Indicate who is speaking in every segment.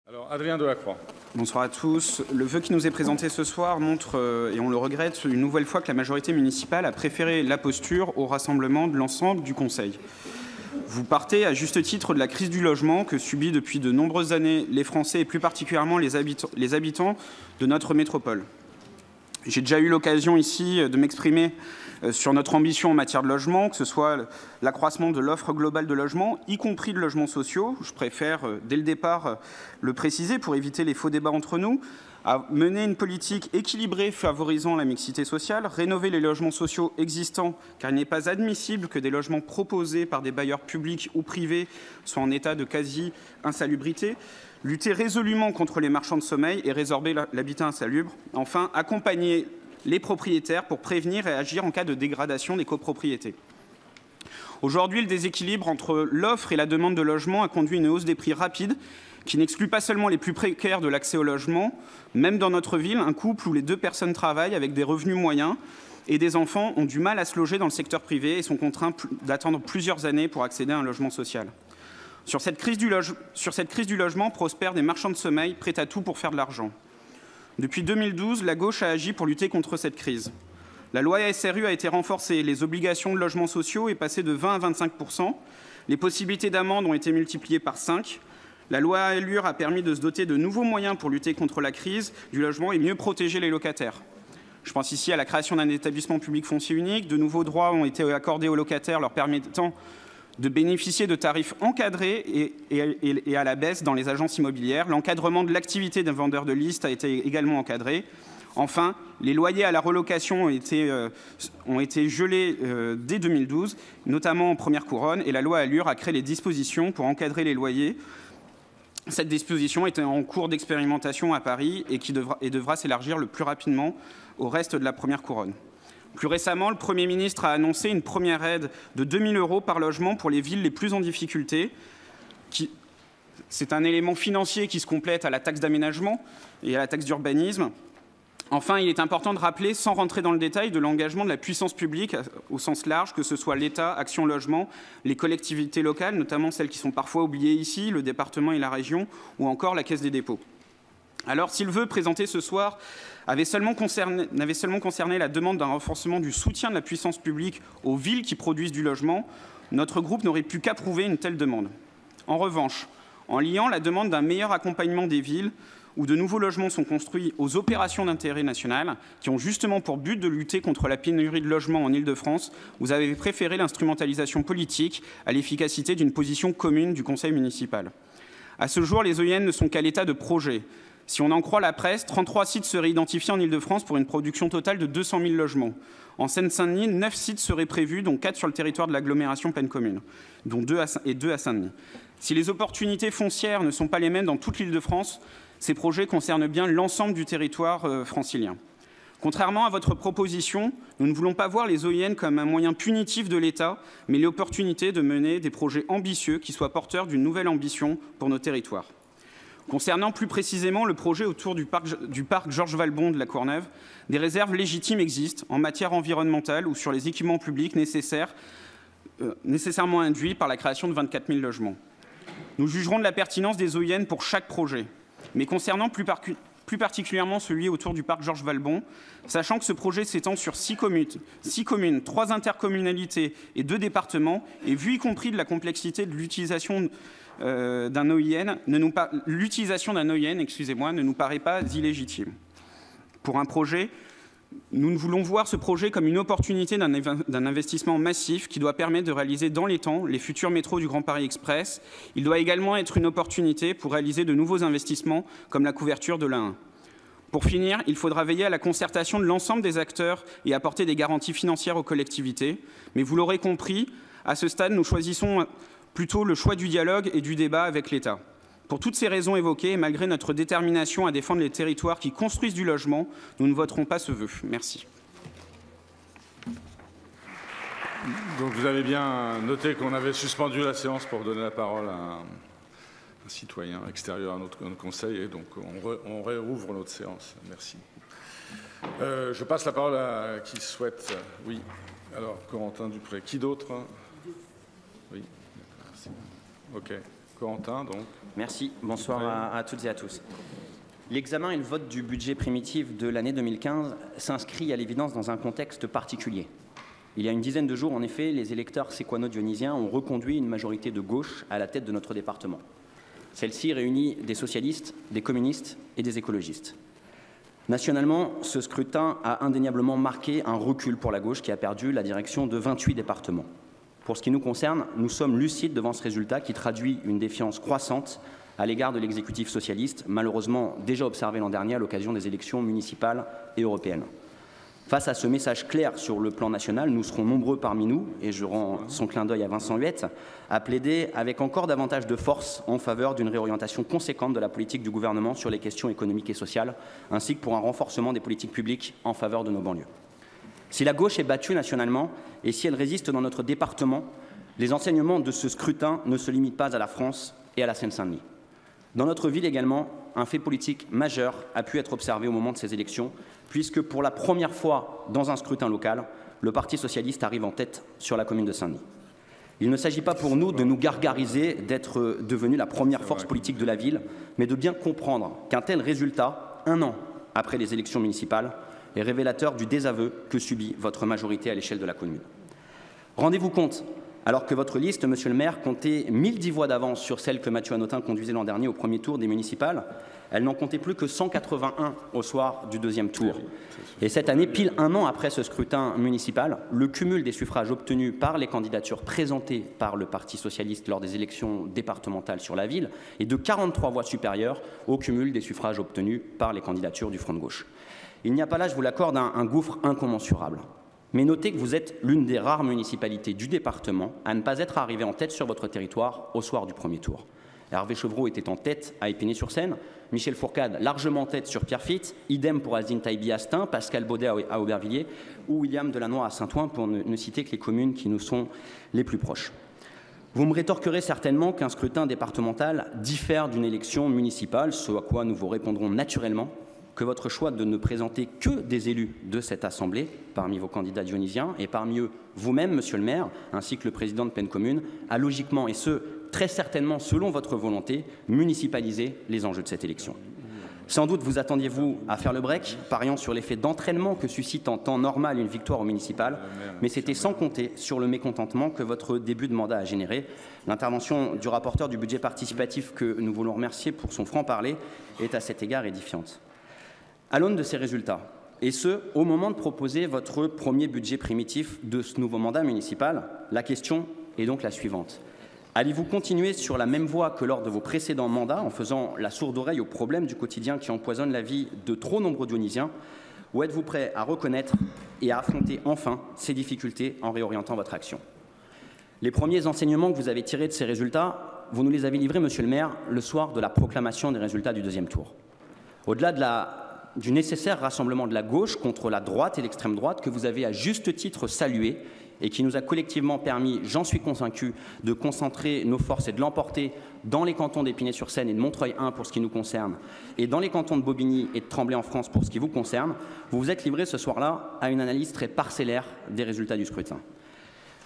Speaker 1: Alors, Adrien Delacroix.
Speaker 2: Bonsoir à tous. Le vœu qui nous est présenté ce soir montre, et on le regrette, une nouvelle fois que la majorité municipale a préféré la posture au rassemblement de l'ensemble du Conseil. Vous partez à juste titre de la crise du logement que subit depuis de nombreuses années les Français et plus particulièrement les habitants de notre métropole. J'ai déjà eu l'occasion ici de m'exprimer sur notre ambition en matière de logement, que ce soit l'accroissement de l'offre globale de logement, y compris de logements sociaux. Je préfère, dès le départ, le préciser pour éviter les faux débats entre nous, à mener une politique équilibrée favorisant la mixité sociale, rénover les logements sociaux existants, car il n'est pas admissible que des logements proposés par des bailleurs publics ou privés soient en état de quasi-insalubrité, lutter résolument contre les marchands de sommeil et résorber l'habitat insalubre, enfin accompagner les propriétaires pour prévenir et agir en cas de dégradation des copropriétés. Aujourd'hui, le déséquilibre entre l'offre et la demande de logement a conduit à une hausse des prix rapide qui n'exclut pas seulement les plus précaires de l'accès au logement. Même dans notre ville, un couple où les deux personnes travaillent avec des revenus moyens et des enfants ont du mal à se loger dans le secteur privé et sont contraints d'attendre plusieurs années pour accéder à un logement social. Sur cette crise du logement prospèrent des marchands de sommeil prêts à tout pour faire de l'argent. Depuis 2012, la gauche a agi pour lutter contre cette crise. La loi SRU a été renforcée, les obligations de logements sociaux est passée de 20 à 25 %, les possibilités d'amende ont été multipliées par 5. La loi ALUR a permis de se doter de nouveaux moyens pour lutter contre la crise du logement et mieux protéger les locataires. Je pense ici à la création d'un établissement public foncier unique. De nouveaux droits ont été accordés aux locataires leur permettant de bénéficier de tarifs encadrés et à la baisse dans les agences immobilières. L'encadrement de l'activité d'un vendeur de liste a été également encadré. Enfin, les loyers à la relocation ont été gelés dès 2012, notamment en première couronne, et la loi ALUR a créé les dispositions pour encadrer les loyers. Cette disposition est en cours d'expérimentation à Paris et devra s'élargir le plus rapidement au reste de la première couronne. Plus récemment, le Premier ministre a annoncé une première aide de 2 000 € par logement pour les villes les plus en difficulté. C'est un élément financier qui se complète à la taxe d'aménagement et à la taxe d'urbanisme. Enfin, il est important de rappeler, sans rentrer dans le détail, de l'engagement de la puissance publique au sens large, que ce soit l'État, Action Logement, les collectivités locales, notamment celles qui sont parfois oubliées ici, le département et la région, ou encore la Caisse des dépôts. Alors, si le vœu présenté ce soir n'avait seulement concerné la demande d'un renforcement du soutien de la puissance publique aux villes qui produisent du logement, notre groupe n'aurait pu qu'approuver une telle demande. En revanche, en liant la demande d'un meilleur accompagnement des villes où de nouveaux logements sont construits aux opérations d'intérêt national, qui ont justement pour but de lutter contre la pénurie de logements en Île-de-France, vous avez préféré l'instrumentalisation politique à l'efficacité d'une position commune du Conseil municipal. À ce jour, les EIN ne sont qu'à l'état de projet. Si on en croit la presse, 33 sites seraient identifiés en Île-de-France pour une production totale de 200 000 logements. En Seine-Saint-Denis, 9 sites seraient prévus, dont 4 sur le territoire de l'agglomération pleine commune, dont 2 à Saint-Denis. Si les opportunités foncières ne sont pas les mêmes dans toute l'Île-de-France, ces projets concernent bien l'ensemble du territoire francilien. Contrairement à votre proposition, nous ne voulons pas voir les OIN comme un moyen punitif de l'État, mais l'opportunité de mener des projets ambitieux qui soient porteurs d'une nouvelle ambition pour nos territoires. Concernant plus précisément le projet autour du parc Georges Valbon de la Courneuve, des réserves légitimes existent en matière environnementale ou sur les équipements publics nécessairement induits par la création de 24 000 logements. Nous jugerons de la pertinence des OIN pour chaque projet. Mais concernant plus particulièrement celui autour du parc Georges Valbon, sachant que ce projet s'étend sur 6 communes, 3 intercommunalités et 2 départements, et vu y compris de la complexité de l'utilisation d'un OIN, ne nous paraît pas illégitime. Pour un projet, nous ne voulons voir ce projet comme une opportunité d'un investissement massif qui doit permettre de réaliser dans les temps les futurs métros du Grand Paris Express. Il doit également être une opportunité pour réaliser de nouveaux investissements comme la couverture de l'A1. Pour finir, il faudra veiller à la concertation de l'ensemble des acteurs et apporter des garanties financières aux collectivités. Mais vous l'aurez compris, à ce stade, nous choisissons plutôt le choix du dialogue et du débat avec l'État. Pour toutes ces raisons évoquées, et malgré notre détermination à défendre les territoires qui construisent du logement, nous ne voterons pas ce vœu. Merci.
Speaker 1: Donc vous avez bien noté qu'on avait suspendu la séance pour donner la parole à un citoyen extérieur à notre conseil, et donc on réouvre notre séance. Merci. Je passe la parole à qui souhaite. Oui. Alors, Corentin Dupré. Qui d'autre? Oui. Merci. OK. Corentin, donc.
Speaker 3: Merci. Bonsoir à toutes et à tous. L'examen et le vote du budget primitif de l'année 2015 s'inscrit à l'évidence dans un contexte particulier. Il y a une dizaine de jours, en effet, les électeurs séquano-dionysiens ont reconduit une majorité de gauche à la tête de notre département. Celle-ci réunit des socialistes, des communistes et des écologistes. Nationalement, ce scrutin a indéniablement marqué un recul pour la gauche qui a perdu la direction de 28 départements. Pour ce qui nous concerne, nous sommes lucides devant ce résultat qui traduit une défiance croissante à l'égard de l'exécutif socialiste, malheureusement déjà observé l'an dernier à l'occasion des élections municipales et européennes. Face à ce message clair sur le plan national, nous serons nombreux parmi nous, et je rends son clin d'œil à Vincent Huette, à plaider avec encore davantage de force en faveur d'une réorientation conséquente de la politique du gouvernement sur les questions économiques et sociales, ainsi que pour un renforcement des politiques publiques en faveur de nos banlieues. Si la gauche est battue nationalement et si elle résiste dans notre département, les enseignements de ce scrutin ne se limitent pas à la France et à la Seine-Saint-Denis. Dans notre ville également, un fait politique majeur a pu être observé au moment de ces élections, puisque pour la première fois dans un scrutin local, le Parti socialiste arrive en tête sur la commune de Saint-Denis. Il ne s'agit pas pour nous de nous gargariser d'être devenus la première force politique de la ville, mais de bien comprendre qu'un tel résultat, 1 an après les élections municipales, est révélateur du désaveu que subit votre majorité à l'échelle de la commune. Rendez-vous compte, alors que votre liste, monsieur le maire, comptait 1010 voix d'avance sur celle que Mathieu Hanotin conduisait l'an dernier au premier tour des municipales, elle n'en comptait plus que 181 au soir du deuxième tour. Et cette année, pile 1 an après ce scrutin municipal, le cumul des suffrages obtenus par les candidatures présentées par le Parti socialiste lors des élections départementales sur la ville est de 43 voix supérieures au cumul des suffrages obtenus par les candidatures du Front de gauche. Il n'y a pas là, je vous l'accorde, un gouffre incommensurable. Mais notez que vous êtes l'une des rares municipalités du département à ne pas être arrivée en tête sur votre territoire au soir du premier tour. Hervé Chevreau était en tête à Épinay-sur-Seine, Michel Fourcade largement en tête sur Pierrefitte, idem pour Azine Taibi à Astin, Pascal Baudet à Aubervilliers ou William Delannoy à Saint-Ouen, pour ne citer que les communes qui nous sont les plus proches. Vous me rétorquerez certainement qu'un scrutin départemental diffère d'une élection municipale, ce à quoi nous vous répondrons naturellement que votre choix de ne présenter que des élus de cette Assemblée parmi vos candidats dionysiens, et parmi eux vous-même, monsieur le maire, ainsi que le président de Penn Commune, a logiquement, et ce, très certainement selon votre volonté, municipalisé les enjeux de cette élection. Sans doute vous attendiez-vous à faire le break, pariant sur l'effet d'entraînement que suscite en temps normal une victoire au municipal, mais c'était sans compter sur le mécontentement que votre début de mandat a généré. L'intervention du rapporteur du budget participatif, que nous voulons remercier pour son franc-parler, est à cet égard édifiante. À l'aune de ces résultats, et ce, au moment de proposer votre premier budget primitif de ce nouveau mandat municipal, la question est donc la suivante. Allez-vous continuer sur la même voie que lors de vos précédents mandats, en faisant la sourde oreille aux problèmes du quotidien qui empoisonnent la vie de trop nombreux dionysiens, ou êtes-vous prêt à reconnaître et à affronter enfin ces difficultés en réorientant votre action? Les premiers enseignements que vous avez tirés de ces résultats, vous nous les avez livrés, monsieur le maire, le soir de la proclamation des résultats du deuxième tour. Au-delà du nécessaire rassemblement de la gauche contre la droite et l'extrême droite que vous avez à juste titre salué et qui nous a collectivement permis, j'en suis convaincu, de concentrer nos forces et de l'emporter dans les cantons d'Épinay-sur-Seine et de Montreuil 1 pour ce qui nous concerne, et dans les cantons de Bobigny et de Tremblay en France pour ce qui vous concerne, vous vous êtes livré ce soir-là à une analyse très parcellaire des résultats du scrutin.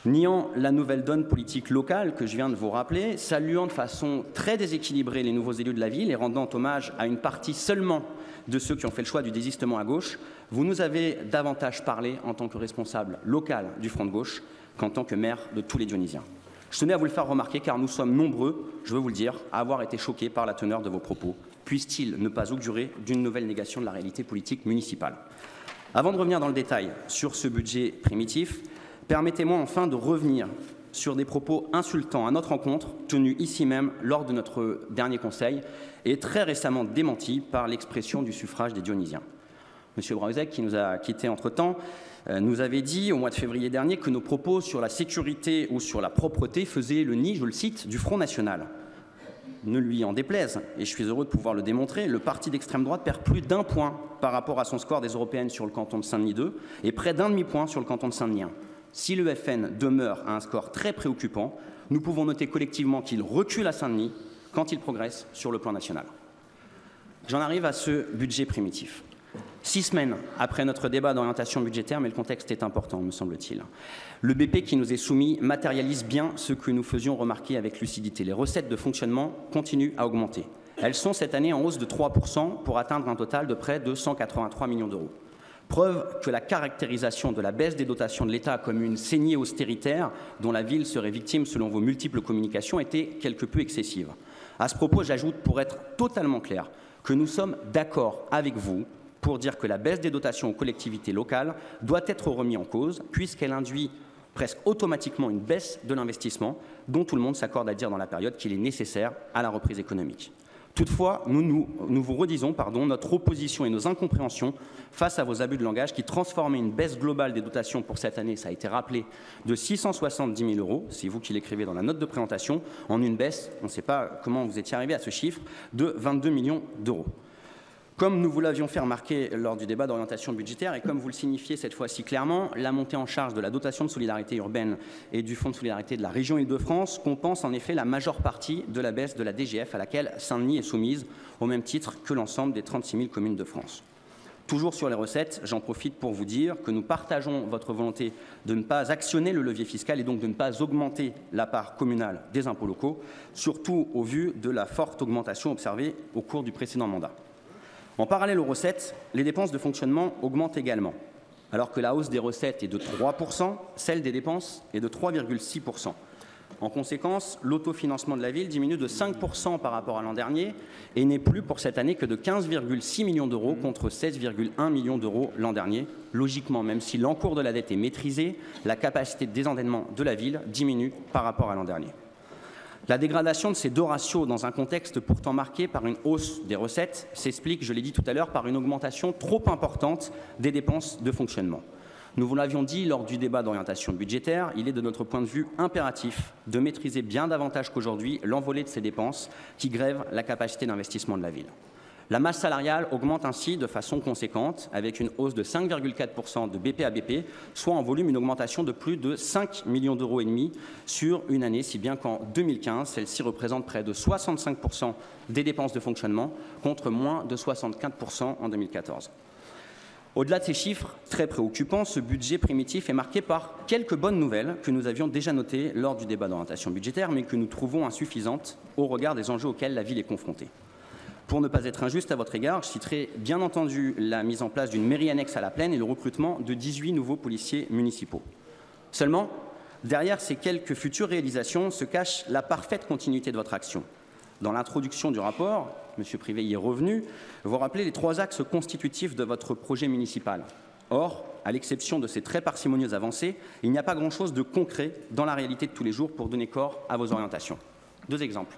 Speaker 3: Niant la nouvelle donne politique locale que je viens de vous rappeler, saluant de façon très déséquilibrée les nouveaux élus de la ville et rendant hommage à une partie seulement de ceux qui ont fait le choix du désistement à gauche, vous nous avez davantage parlé en tant que responsable local du Front de gauche qu'en tant que maire de tous les Dionysiens. Je tenais à vous le faire remarquer car nous sommes nombreux, je veux vous le dire, à avoir été choqués par la teneur de vos propos. Puisse-t-il ne pas augurer d'une nouvelle négation de la réalité politique municipale? Avant de revenir dans le détail sur ce budget primitif, permettez-moi enfin de revenir sur des propos insultants à notre encontre, tenus ici même lors de notre dernier conseil, et très récemment démentis par l'expression du suffrage des Dionysiens. Monsieur Brauzek, qui nous a quittés entre-temps, nous avait dit au mois de février dernier que nos propos sur la sécurité ou sur la propreté faisaient le nid, je le cite, du Front National. Ne lui en déplaise, et je suis heureux de pouvoir le démontrer, le parti d'extrême droite perd plus d'1 point par rapport à son score des européennes sur le canton de Saint-Denis 2 et près d'1 demi-point sur le canton de Saint-Denis 1. Si le FN demeure à un score très préoccupant, nous pouvons noter collectivement qu'il recule à Saint-Denis quand il progresse sur le plan national. J'en arrive à ce budget primitif. 6 semaines après notre débat d'orientation budgétaire, mais le contexte est important, me semble-t-il. Le BP qui nous est soumis matérialise bien ce que nous faisions remarquer avec lucidité. Les recettes de fonctionnement continuent à augmenter. Elles sont cette année en hausse de 3% pour atteindre un total de près de 183 millions d'euros. Preuve que la caractérisation de la baisse des dotations de l'État comme une saignée austéritaire dont la ville serait victime selon vos multiples communications était quelque peu excessive. À ce propos, j'ajoute, pour être totalement clair, que nous sommes d'accord avec vous pour dire que la baisse des dotations aux collectivités locales doit être remise en cause, puisqu'elle induit presque automatiquement une baisse de l'investissement, dont tout le monde s'accorde à dire dans la période qu'il est nécessaire à la reprise économique. Toutefois, nous vous redisons notre opposition et nos incompréhensions face à vos abus de langage qui transformaient une baisse globale des dotations pour cette année, ça a été rappelé, de 670 000 €, c'est vous qui l'écrivez dans la note de présentation, en une baisse, on ne sait pas comment vous étiez arrivé à ce chiffre, de 22 millions d'euros. Comme nous vous l'avions fait remarquer lors du débat d'orientation budgétaire et comme vous le signifiez cette fois-ci clairement, la montée en charge de la dotation de solidarité urbaine et du fonds de solidarité de la région Île-de-France compense en effet la majeure partie de la baisse de la DGF à laquelle Saint-Denis est soumise au même titre que l'ensemble des 36 000 communes de France. Toujours sur les recettes, j'en profite pour vous dire que nous partageons votre volonté de ne pas actionner le levier fiscal et donc de ne pas augmenter la part communale des impôts locaux, surtout au vu de la forte augmentation observée au cours du précédent mandat. En parallèle aux recettes, les dépenses de fonctionnement augmentent également. Alors que la hausse des recettes est de 3%, celle des dépenses est de 3,6%. En conséquence, l'autofinancement de la ville diminue de 5% par rapport à l'an dernier et n'est plus pour cette année que de 15,6 millions d'euros contre 16,1 millions d'euros l'an dernier. Logiquement, même si l'encours de la dette est maîtrisé, la capacité de désendettement de la ville diminue par rapport à l'an dernier. La dégradation de ces deux ratios dans un contexte pourtant marqué par une hausse des recettes s'explique, je l'ai dit tout à l'heure, par une augmentation trop importante des dépenses de fonctionnement. Nous vous l'avions dit lors du débat d'orientation budgétaire, il est de notre point de vue impératif de maîtriser bien davantage qu'aujourd'hui l'envolée de ces dépenses qui grèvent la capacité d'investissement de la ville. La masse salariale augmente ainsi de façon conséquente, avec une hausse de 5,4% de BP à BP, soit en volume une augmentation de plus de 5,5 millions d'euros sur une année, si bien qu'en 2015, celle-ci représente près de 65% des dépenses de fonctionnement, contre moins de 64% en 2014. Au-delà de ces chiffres très préoccupants, ce budget primitif est marqué par quelques bonnes nouvelles que nous avions déjà notées lors du débat d'orientation budgétaire, mais que nous trouvons insuffisantes au regard des enjeux auxquels la ville est confrontée. Pour ne pas être injuste à votre égard, je citerai bien entendu la mise en place d'une mairie annexe à la Plaine et le recrutement de 18 nouveaux policiers municipaux. Seulement, derrière ces quelques futures réalisations se cache la parfaite continuité de votre action. Dans l'introduction du rapport, M. Privé y est revenu, vous rappelez les 3 axes constitutifs de votre projet municipal. Or, à l'exception de ces très parcimonieuses avancées, il n'y a pas grand-chose de concret dans la réalité de tous les jours pour donner corps à vos orientations. 2 exemples.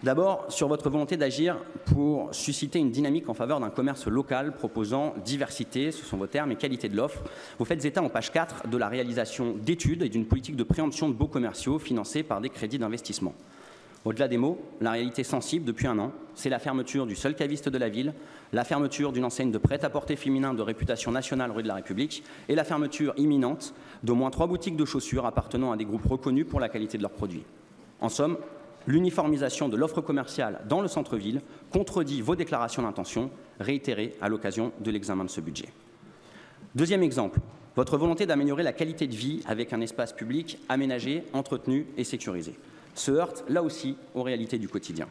Speaker 3: D'abord, sur votre volonté d'agir pour susciter une dynamique en faveur d'un commerce local proposant diversité, ce sont vos termes, et qualité de l'offre. Vous faites état en page 4 de la réalisation d'études et d'une politique de préemption de baux commerciaux financés par des crédits d'investissement. Au-delà des mots, la réalité sensible depuis un an, c'est la fermeture du seul caviste de la ville, la fermeture d'une enseigne de prêt-à-porter féminin de réputation nationale rue de la République et la fermeture imminente d'au moins 3 boutiques de chaussures appartenant à des groupes reconnus pour la qualité de leurs produits. En somme, l'uniformisation de l'offre commerciale dans le centre-ville contredit vos déclarations d'intention réitérées à l'occasion de l'examen de ce budget. Deuxième exemple, votre volonté d'améliorer la qualité de vie avec un espace public aménagé, entretenu et sécurisé se heurte là aussi aux réalités du quotidien.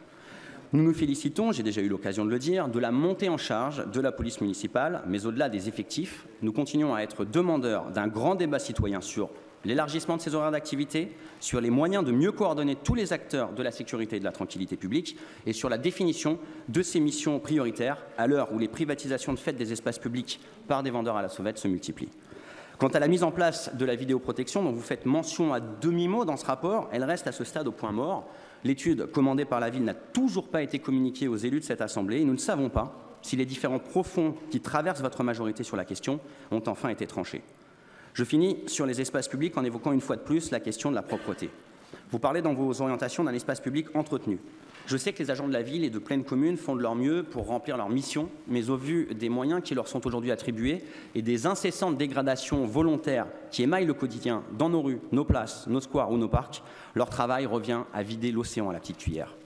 Speaker 3: Nous nous félicitons, j'ai déjà eu l'occasion de le dire, de la montée en charge de la police municipale, mais au-delà des effectifs, nous continuons à être demandeurs d'un grand débat citoyen sur l'élargissement de ses horaires d'activité, sur les moyens de mieux coordonner tous les acteurs de la sécurité et de la tranquillité publique et sur la définition de ses missions prioritaires à l'heure où les privatisations de fait des espaces publics par des vendeurs à la sauvette se multiplient. Quant à la mise en place de la vidéoprotection dont vous faites mention à demi-mot dans ce rapport, elle reste à ce stade au point mort. L'étude commandée par la ville n'a toujours pas été communiquée aux élus de cette Assemblée et nous ne savons pas si les différends profonds qui traversent votre majorité sur la question ont enfin été tranchés. Je finis sur les espaces publics en évoquant une fois de plus la question de la propreté. Vous parlez dans vos orientations d'un espace public entretenu. Je sais que les agents de la ville et de pleine commune font de leur mieux pour remplir leur mission, mais au vu des moyens qui leur sont aujourd'hui attribués et des incessantes dégradations volontaires qui émaillent le quotidien dans nos rues, nos places, nos squares ou nos parcs, leur travail revient à vider l'océan à la petite cuillère.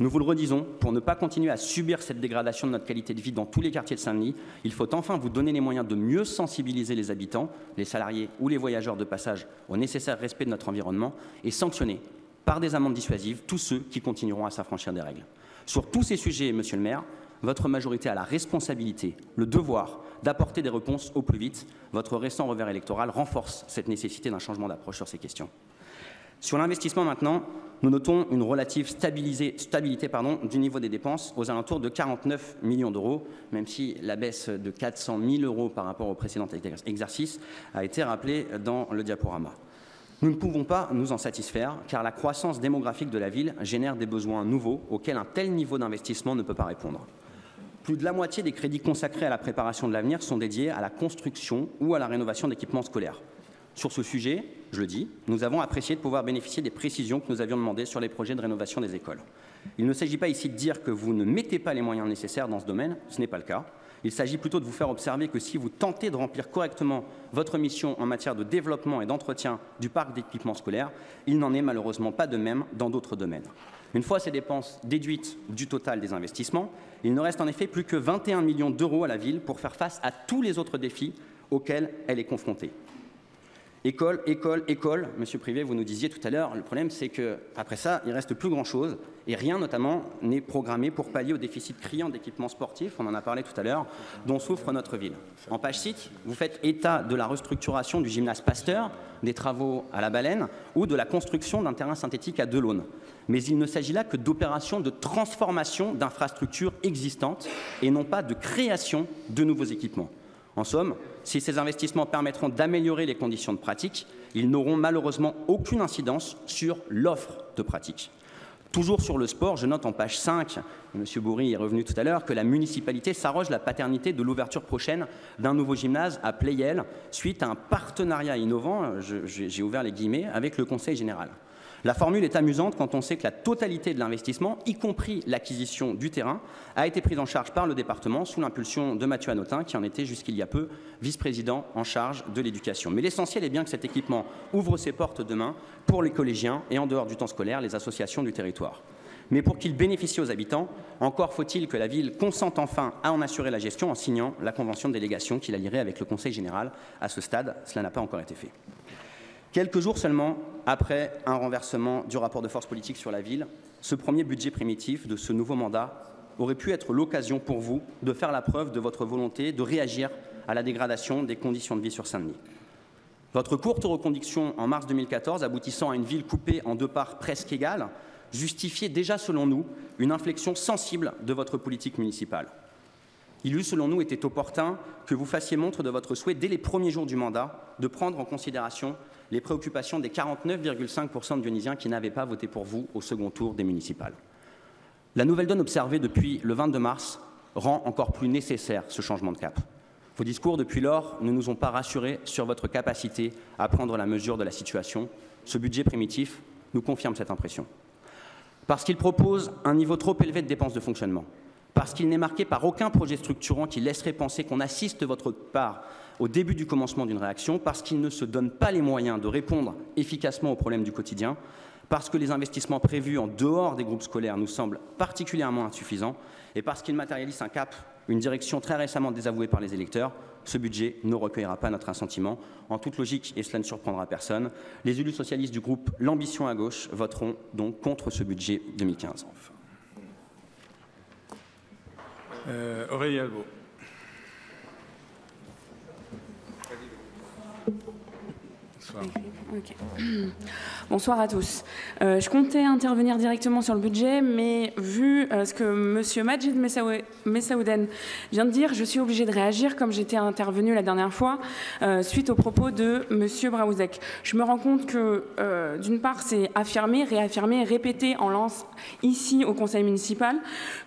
Speaker 3: Nous vous le redisons, pour ne pas continuer à subir cette dégradation de notre qualité de vie dans tous les quartiers de Saint-Denis, il faut enfin vous donner les moyens de mieux sensibiliser les habitants, les salariés ou les voyageurs de passage au nécessaire respect de notre environnement et sanctionner par des amendes dissuasives tous ceux qui continueront à s'affranchir des règles. Sur tous ces sujets, monsieur le maire, votre majorité a la responsabilité, le devoir d'apporter des réponses au plus vite. Votre récent revers électoral renforce cette nécessité d'un changement d'approche sur ces questions. Sur l'investissement maintenant, nous notons une relative stabilité du niveau des dépenses aux alentours de 49 millions d'euros, même si la baisse de 400 000 euros par rapport au précédent exercice a été rappelée dans le diaporama. Nous ne pouvons pas nous en satisfaire, car la croissance démographique de la ville génère des besoins nouveaux auxquels un tel niveau d'investissement ne peut pas répondre. Plus de la moitié des crédits consacrés à la préparation de l'avenir sont dédiés à la construction ou à la rénovation d'équipements scolaires. Sur ce sujet, je le dis, nous avons apprécié de pouvoir bénéficier des précisions que nous avions demandées sur les projets de rénovation des écoles. Il ne s'agit pas ici de dire que vous ne mettez pas les moyens nécessaires dans ce domaine, ce n'est pas le cas. Il s'agit plutôt de vous faire observer que si vous tentez de remplir correctement votre mission en matière de développement et d'entretien du parc d'équipements scolaires, il n'en est malheureusement pas de même dans d'autres domaines. Une fois ces dépenses déduites du total des investissements, il ne reste en effet plus que 21 millions d'euros à la ville pour faire face à tous les autres défis auxquels elle est confrontée. École, école, école. Monsieur Privé, vous nous disiez tout à l'heure, le problème c'est qu'après ça, il ne reste plus grand-chose et rien notamment n'est programmé pour pallier au déficit criant d'équipements sportifs, on en a parlé tout à l'heure, dont souffre notre ville. En page 6, vous faites état de la restructuration du gymnase Pasteur, des travaux à la Baleine ou de la construction d'un terrain synthétique à Delaune. Mais il ne s'agit là que d'opérations de transformation d'infrastructures existantes et non pas de création de nouveaux équipements. En somme, si ces investissements permettront d'améliorer les conditions de pratique, ils n'auront malheureusement aucune incidence sur l'offre de pratique. Toujours sur le sport, je note en page 5, M. Bourri est revenu tout à l'heure, que la municipalité s'arroge la paternité de l'ouverture prochaine d'un nouveau gymnase à Pleyel, suite à un partenariat innovant, j'ai ouvert les guillemets, avec le Conseil général. La formule est amusante quand on sait que la totalité de l'investissement, y compris l'acquisition du terrain, a été prise en charge par le département sous l'impulsion de Mathieu Hanotin, qui en était jusqu'il y a peu vice-président en charge de l'éducation. Mais l'essentiel est bien que cet équipement ouvre ses portes demain pour les collégiens et en dehors du temps scolaire, les associations du territoire. Mais pour qu'il bénéficie aux habitants, encore faut-il que la ville consente enfin à en assurer la gestion en signant la convention de délégation qui la lierait avec le Conseil général. À ce stade, cela n'a pas encore été fait. Quelques jours seulement après un renversement du rapport de force politique sur la ville, ce premier budget primitif de ce nouveau mandat aurait pu être l'occasion pour vous de faire la preuve de votre volonté de réagir à la dégradation des conditions de vie sur Saint-Denis. Votre courte reconduction en mars 2014, aboutissant à une ville coupée en deux parts presque égales, justifiait déjà, selon nous, une inflexion sensible de votre politique municipale. Il eût, selon nous, été opportun que vous fassiez montre de votre souhait, dès les premiers jours du mandat, de prendre en considération les préoccupations des 49,5% de Dionysiens qui n'avaient pas voté pour vous au second tour des municipales. La nouvelle donne observée depuis le 22 mars rend encore plus nécessaire ce changement de cap. Vos discours depuis lors ne nous ont pas rassurés sur votre capacité à prendre la mesure de la situation. Ce budget primitif nous confirme cette impression. Parce qu'il propose un niveau trop élevé de dépenses de fonctionnement, parce qu'il n'est marqué par aucun projet structurant qui laisserait penser qu'on assiste de votre part au début du commencement d'une réaction, parce qu'il ne se donne pas les moyens de répondre efficacement aux problèmes du quotidien, parce que les investissements prévus en dehors des groupes scolaires nous semblent particulièrement insuffisants, et parce qu'il matérialise un cap, une direction très récemment désavouée par les électeurs, ce budget ne recueillera pas notre assentiment. En toute logique, et cela ne surprendra personne, les élus socialistes du groupe L'Ambition à gauche voteront donc contre ce budget 2015.
Speaker 1: Aurélie Albo. Bonsoir.
Speaker 4: Okay. Bonsoir à tous. Je comptais intervenir directement sur le budget, mais vu ce que M. Majid Messaouden vient de dire, je suis obligée de réagir comme j'étais intervenue la dernière fois suite aux propos de M. Braouzek. Je me rends compte que, d'une part, c'est affirmé, réaffirmé, répété en lance ici au conseil municipal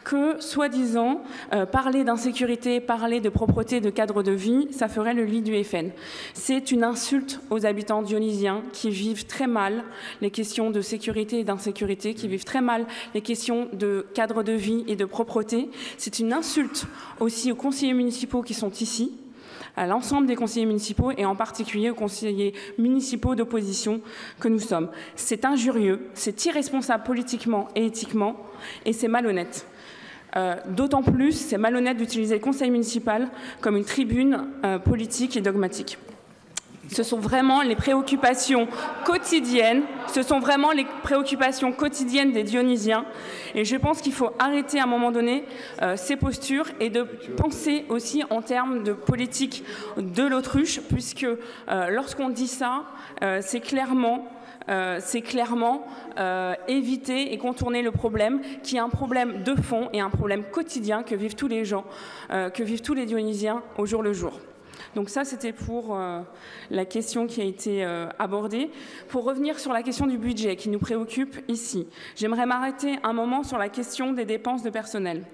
Speaker 4: que, soi-disant, parler d'insécurité, parler de propreté, de cadre de vie, ça ferait le lit du FN. C'est une insulte aux habitants dionysiens qui vivent très mal les questions de sécurité et d'insécurité, qui vivent très mal les questions de cadre de vie et de propreté. C'est une insulte aussi aux conseillers municipaux qui sont ici. à l'ensemble des conseillers municipaux et en particulier aux conseillers municipaux d'opposition que nous sommes. C'est injurieux, c'est irresponsable politiquement et éthiquement, et c'est malhonnête. D'autant plus, c'est malhonnête d'utiliser le conseil municipal comme une tribune politique et dogmatique. Ce sont vraiment les préoccupations quotidiennes, des Dionysiens. Et je pense qu'il faut arrêter à un moment donné ces postures et de penser aussi en termes de politique de l'autruche, puisque lorsqu'on dit ça, c'est clairement éviter et contourner le problème, qui est un problème de fond et un problème quotidien que vivent tous les gens, que vivent tous les Dionysiens au jour le jour. Donc ça, c'était pour la question qui a été abordée. Pour revenir sur la question du budget qui nous préoccupe ici, j'aimerais m'arrêter un moment sur la question des dépenses de personnel.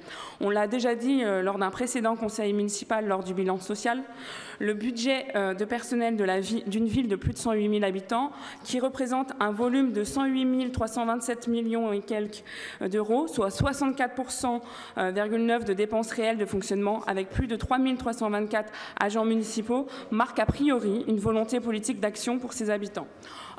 Speaker 4: On l'a déjà dit lors d'un précédent conseil municipal, lors du bilan social, le budget de personnel d'une ville de plus de 108 000 habitants, qui représente un volume de 108 327 millions et quelques d'euros, soit 64,9% de dépenses réelles de fonctionnement, avec plus de 3 324 agents municipaux, marque a priori une volonté politique d'action pour ses habitants.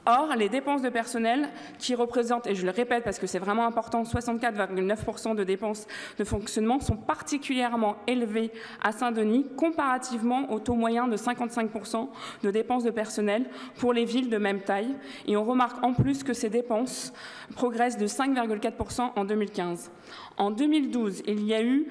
Speaker 4: Or, les dépenses de personnel qui représentent, et je le répète parce que c'est vraiment important, 64,9% de dépenses de fonctionnement sont particulièrement élevées à Saint-Denis comparativement au taux moyen de 55% de dépenses de personnel pour les villes de même taille. Et on remarque en plus que ces dépenses progressent de 5,4% en 2015. En 2012, il y a eu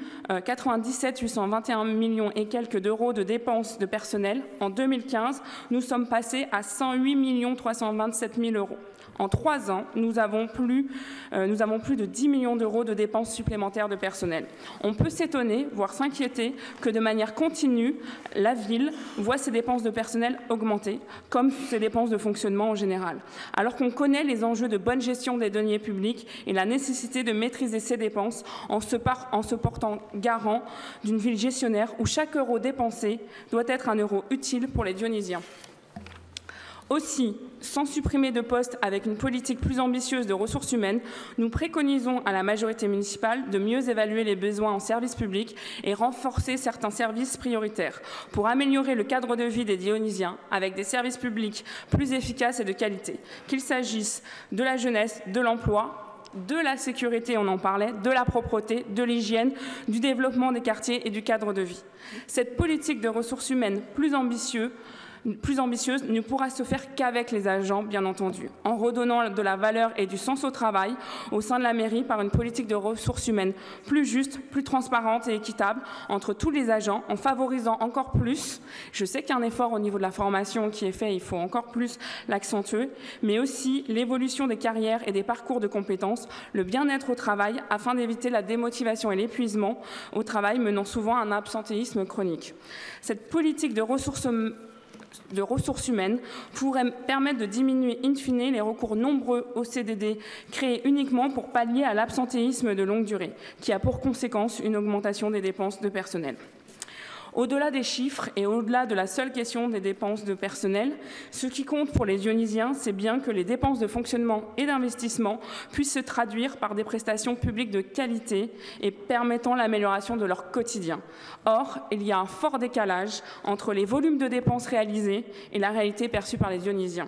Speaker 4: 97 821 millions et quelques d'euros de dépenses de personnel. En 2015, nous sommes passés à 108 327 000 euros. En 3 ans, nous avons plus de 10 millions d'euros de dépenses supplémentaires de personnel. On peut s'étonner, voire s'inquiéter, que de manière continue, la ville voit ses dépenses de personnel augmenter, comme ses dépenses de fonctionnement en général. Alors qu'on connaît les enjeux de bonne gestion des deniers publics et la nécessité de maîtriser ses dépenses en se portant garant d'une ville gestionnaire où chaque euro dépensé doit être un euro utile pour les Dionysiens. Aussi, sans supprimer de postes avec une politique plus ambitieuse de ressources humaines, nous préconisons à la majorité municipale de mieux évaluer les besoins en services publics et renforcer certains services prioritaires pour améliorer le cadre de vie des Dionysiens avec des services publics plus efficaces et de qualité, qu'il s'agisse de la jeunesse, de l'emploi, de la sécurité, on en parlait, de la propreté, de l'hygiène, du développement des quartiers et du cadre de vie. Cette politique de ressources humaines plus ambitieuse ne pourra se faire qu'avec les agents, bien entendu, en redonnant de la valeur et du sens au travail au sein de la mairie par une politique de ressources humaines plus juste, plus transparente et équitable entre tous les agents, en favorisant encore plus, je sais qu'il y a un effort au niveau de la formation qui est fait, il faut encore plus l'accentuer, mais aussi l'évolution des carrières et des parcours de compétences, le bien-être au travail, afin d'éviter la démotivation et l'épuisement au travail menant souvent à un absentéisme chronique. Cette politique de ressources humaines pourrait permettre de diminuer in fine les recours nombreux aux CDD créés uniquement pour pallier à l'absentéisme de longue durée, qui a pour conséquence une augmentation des dépenses de personnel. Au-delà des chiffres et au-delà de la seule question des dépenses de personnel, ce qui compte pour les Dionysiens, c'est bien que les dépenses de fonctionnement et d'investissement puissent se traduire par des prestations publiques de qualité et permettant l'amélioration de leur quotidien. Or, il y a un fort décalage entre les volumes de dépenses réalisés et la réalité perçue par les Dionysiens.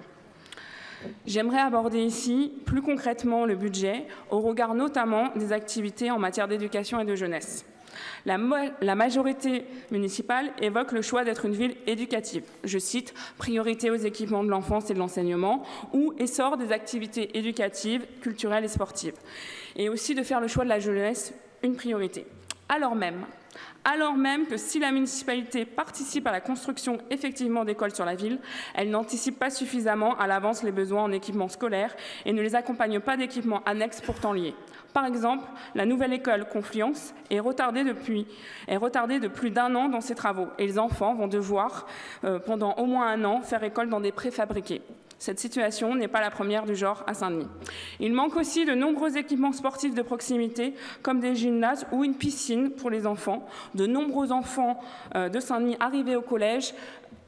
Speaker 4: J'aimerais aborder ici plus concrètement le budget, au regard notamment des activités en matière d'éducation et de jeunesse. La majorité municipale évoque le choix d'être une ville éducative. Je cite « priorité aux équipements de l'enfance et de l'enseignement » ou « essor des activités éducatives, culturelles et sportives » et aussi de faire le choix de la jeunesse une priorité. Alors même que si la municipalité participe à la construction effectivement d'écoles sur la ville, elle n'anticipe pas suffisamment à l'avance les besoins en équipements scolaires et ne les accompagne pas d'équipements annexes pourtant liés. Par exemple, la nouvelle école Confluence est retardée de plus d'1 an dans ses travaux et les enfants vont devoir, pendant au moins 1 an, faire école dans des préfabriqués. Cette situation n'est pas la première du genre à Saint-Denis. Il manque aussi de nombreux équipements sportifs de proximité, comme des gymnases ou une piscine pour les enfants. De nombreux enfants de Saint-Denis arrivés au collège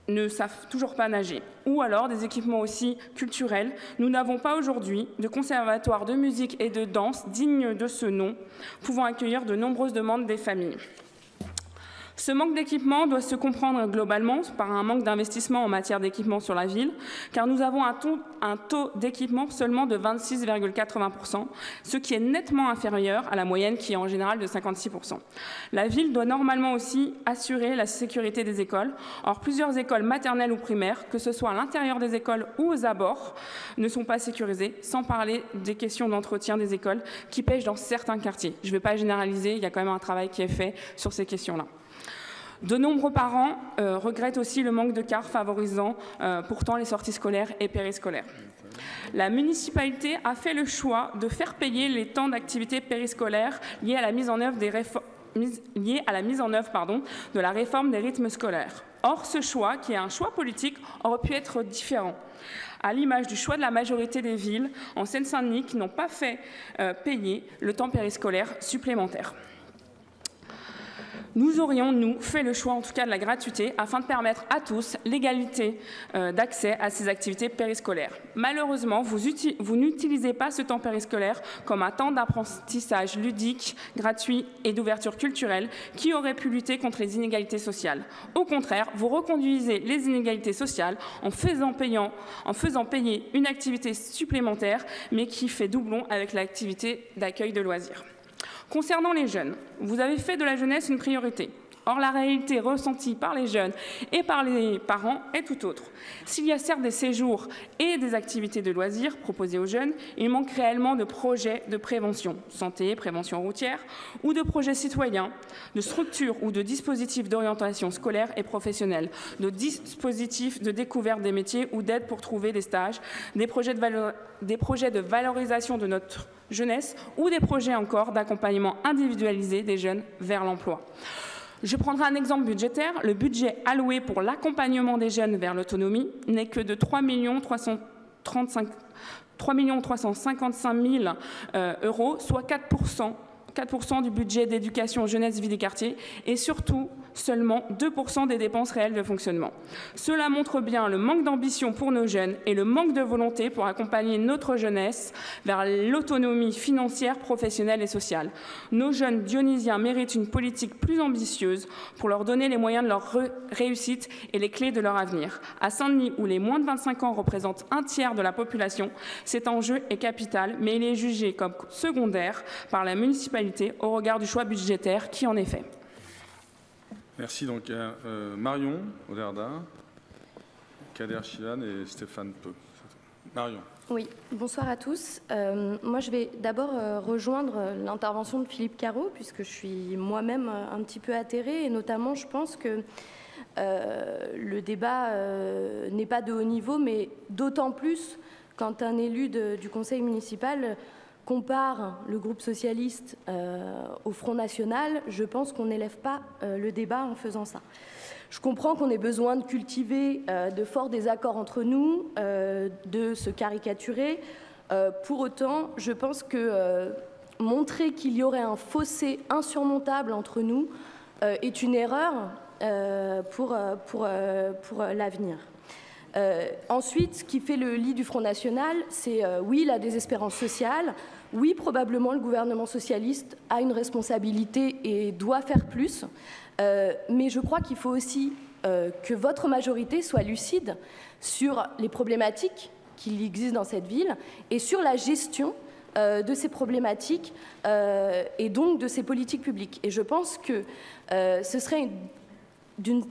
Speaker 4: ne savent toujours pas nager. Ou alors des équipements aussi culturels. Nous n'avons pas aujourd'hui de conservatoire de musique et de danse digne de ce nom, pouvant accueillir de nombreuses demandes des familles. Ce manque d'équipement doit se comprendre globalement par un manque d'investissement en matière d'équipement sur la ville, car nous avons un taux d'équipement seulement de 26,80%, ce qui est nettement inférieur à la moyenne qui est en général de 56%. La ville doit normalement aussi assurer la sécurité des écoles. Or, plusieurs écoles maternelles ou primaires, que ce soit à l'intérieur des écoles ou aux abords, ne sont pas sécurisées, sans parler des questions d'entretien des écoles qui pêchent dans certains quartiers. Je ne vais pas généraliser, il y a quand même un travail qui est fait sur ces questions-là. De nombreux parents regrettent aussi le manque de cars favorisant pourtant les sorties scolaires et périscolaires. La municipalité a fait le choix de faire payer les temps d'activité périscolaires liés à la mise en œuvre de la réforme des rythmes scolaires. Or, ce choix, qui est un choix politique, aurait pu être différent, à l'image du choix de la majorité des villes en Seine-Saint-Denis qui n'ont pas fait payer le temps périscolaire supplémentaire. Nous aurions, nous, fait le choix, en tout cas, de la gratuité, afin de permettre à tous l'égalité d'accès à ces activités périscolaires. Malheureusement, vous n'utilisez pas ce temps périscolaire comme un temps d'apprentissage ludique, gratuit et d'ouverture culturelle qui aurait pu lutter contre les inégalités sociales. Au contraire, vous reconduisez les inégalités sociales en faisant payer une activité supplémentaire, mais qui fait doublon avec l'activité d'accueil de loisirs. Concernant les jeunes, vous avez fait de la jeunesse une priorité. Or, la réalité ressentie par les jeunes et par les parents est tout autre. S'il y a certes des séjours et des activités de loisirs proposées aux jeunes, il manque réellement de projets de prévention, santé, prévention routière, ou de projets citoyens, de structures ou de dispositifs d'orientation scolaire et professionnelle, de dispositifs de découverte des métiers ou d'aide pour trouver des stages, des projets de valorisation de notre jeunesse ou des projets encore d'accompagnement individualisé des jeunes vers l'emploi. Je prendrai un exemple budgétaire. Le budget alloué pour l'accompagnement des jeunes vers l'autonomie n'est que de 3 355 000 euros, soit 4% du budget d'éducation jeunesse vie des quartiers et surtout seulement 2% des dépenses réelles de fonctionnement. Cela montre bien le manque d'ambition pour nos jeunes et le manque de volonté pour accompagner notre jeunesse vers l'autonomie financière, professionnelle et sociale. Nos jeunes dionysiens méritent une politique plus ambitieuse pour leur donner les moyens de leur réussite et les clés de leur avenir. À Saint-Denis, où les moins de 25 ans représentent un tiers de la population, cet enjeu est capital, mais il est jugé comme secondaire par la municipalité au regard du choix budgétaire qui en est fait.
Speaker 1: Merci. Donc, Marion Oderda, Kader Chilan et Stéphane Peu. Marion.
Speaker 5: Oui, bonsoir à tous. Moi, je vais d'abord rejoindre l'intervention de Philippe Carreau, puisque je suis moi-même un petit peu atterrée, et notamment, je pense que le débat n'est pas de haut niveau, mais d'autant plus quand un élu du conseil municipal compare le groupe socialiste au Front National, je pense qu'on n'élève pas le débat en faisant ça. Je comprends qu'on ait besoin de cultiver de forts désaccords entre nous, de se caricaturer. Pour autant, je pense que montrer qu'il y aurait un fossé insurmontable entre nous est une erreur pour l'avenir. Ensuite, ce qui fait le lit du Front National, c'est oui, la désespérance sociale, oui, probablement le gouvernement socialiste a une responsabilité et doit faire plus, mais je crois qu'il faut aussi que votre majorité soit lucide sur les problématiques qui existent dans cette ville et sur la gestion de ces problématiques et donc de ces politiques publiques. Et je pense que ce serait d'une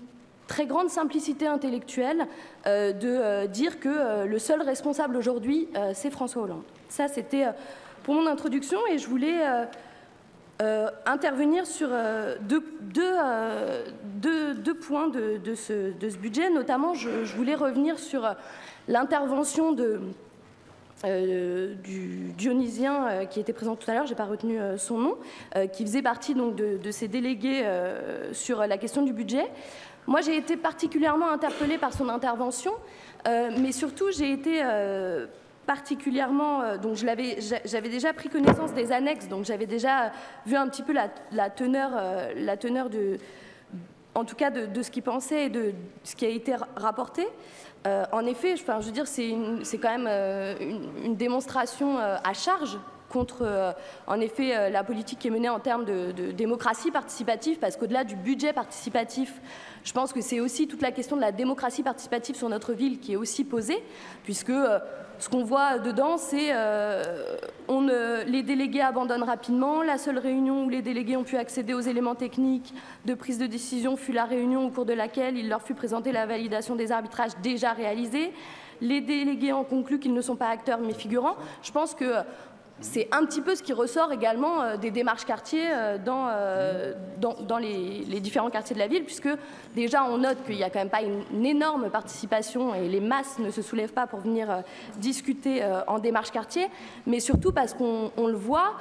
Speaker 5: très grande simplicité intellectuelle de dire que le seul responsable aujourd'hui, c'est François Hollande. Ça, c'était pour mon introduction et je voulais intervenir sur deux points de ce budget. Notamment, je voulais revenir sur l'intervention du Dionysien qui était présent tout à l'heure, je n'ai pas retenu son nom, qui faisait partie donc, de ces délégués sur la question du budget. Moi, j'ai été particulièrement interpellée par son intervention, mais surtout, j'ai été particulièrement... donc, j'avais déjà pris connaissance des annexes, donc j'avais déjà vu un petit peu la teneur en tout cas de ce qu'il pensait et de ce qui a été rapporté. En effet, je veux dire, c'est quand même une démonstration à charge contre en effet, la politique qui est menée en termes de démocratie participative, parce qu'au-delà du budget participatif, je pense que c'est aussi toute la question de la démocratie participative sur notre ville qui est aussi posée, puisque ce qu'on voit dedans, c'est les délégués abandonnent rapidement. La seule réunion où les délégués ont pu accéder aux éléments techniques de prise de décision fut la réunion au cours de laquelle il leur fut présenté la validation des arbitrages déjà réalisés. Les délégués ont conclu qu'ils ne sont pas acteurs mais figurants. Je pense que c'est un petit peu ce qui ressort également des démarches quartiers dans les différents quartiers de la ville, puisque déjà on note qu'il n'y a quand même pas une énorme participation et les masses ne se soulèvent pas pour venir discuter en démarche quartier, mais surtout parce qu'on le voit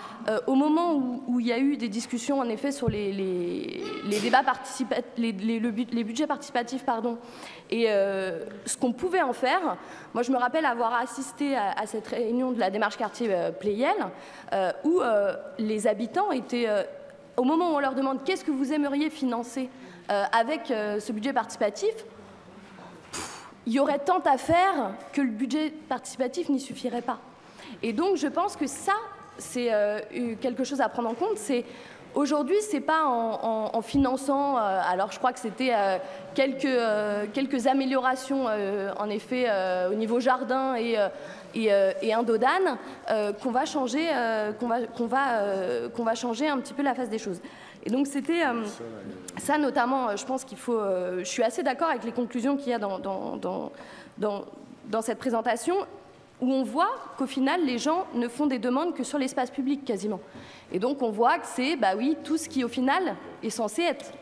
Speaker 5: au moment où il y a eu des discussions en effet sur les débats participatifs, les budgets participatifs, pardon, et ce qu'on pouvait en faire. Moi, je me rappelle avoir assisté à cette réunion de la démarche quartier Pleyel, où les habitants étaient, au moment où on leur demande qu'est-ce que vous aimeriez financer avec ce budget participatif, il y aurait tant à faire que le budget participatif n'y suffirait pas. Et donc, je pense que ça, c'est quelque chose à prendre en compte. Aujourd'hui, ce n'est pas en finançant, alors je crois que c'était quelques améliorations en effet au niveau jardin et indodane qu'on va changer, qu'on va changer un petit peu la face des choses. Et donc c'était ça notamment, je pense qu'il faut, je suis assez d'accord avec les conclusions qu'il y a dans cette présentation, où on voit qu'au final, les gens ne font des demandes que sur l'espace public quasiment. Et donc, on voit que c'est, bah oui, tout ce qui, au final, est censé être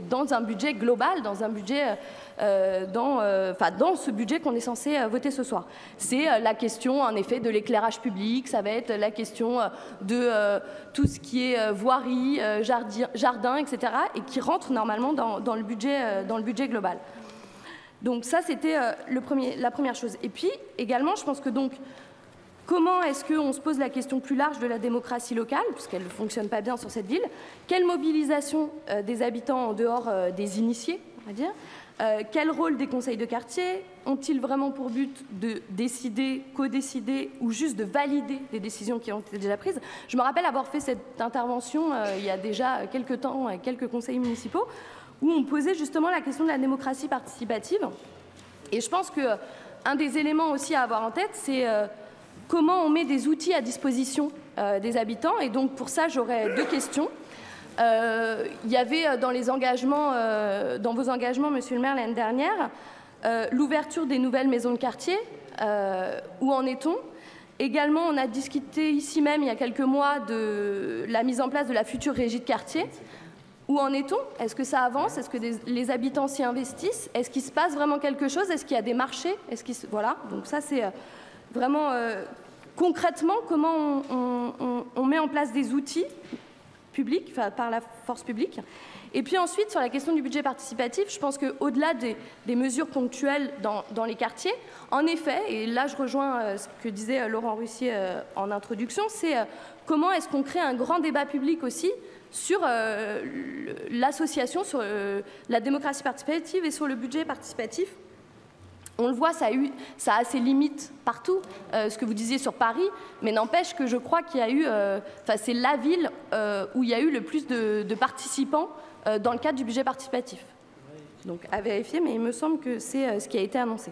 Speaker 5: dans un budget global, dans un budget, dans ce budget qu'on est censé voter ce soir. C'est la question, en effet, de l'éclairage public, ça va être la question de tout ce qui est voirie, jardin, etc., et qui rentre normalement dans le budget global. Donc ça, c'était la première chose. Et puis, également, je pense que donc, comment est-ce qu'on se pose la question plus large de la démocratie locale, puisqu'elle ne fonctionne pas bien sur cette ville? Quelle mobilisation des habitants en dehors des initiés, on va dire? Quel rôle des conseils de quartier? Ont-ils vraiment pour but de décider, co-décider ou juste de valider des décisions qui ont été déjà prises? Je me rappelle avoir fait cette intervention il y a déjà quelques temps avec quelques conseils municipaux, où on posait justement la question de la démocratie participative. Et je pense qu'un des éléments aussi à avoir en tête, c'est comment on met des outils à disposition des habitants. Et donc pour ça, j'aurais deux questions. Il y avait dans les engagements, dans vos engagements, Monsieur le maire, l'année dernière, l'ouverture des nouvelles maisons de quartier. Où en est-on? Également, on a discuté ici même, il y a quelques mois, de la mise en place de la future régie de quartier. Où en est-on? Est-ce que ça avance? Est-ce que les habitants s'y investissent? Est-ce qu'il se passe vraiment quelque chose? Est-ce qu'il y a des marchés? Voilà, donc ça c'est vraiment concrètement comment on met en place des outils publics, par la force publique. Et puis ensuite, sur la question du budget participatif, je pense qu'au-delà des mesures ponctuelles dans les quartiers, en effet, et là je rejoins ce que disait Laurent Russier en introduction, c'est comment est-ce qu'on crée un grand débat public aussi sur l'association, sur la démocratie participative et sur le budget participatif. On le voit, ça a ses limites partout, ce que vous disiez sur Paris, mais n'empêche que je crois qu'il y a eu, c'est la ville où il y a eu le plus de participants dans le cadre du budget participatif. Donc à vérifier, mais il me semble que c'est ce qui a été annoncé.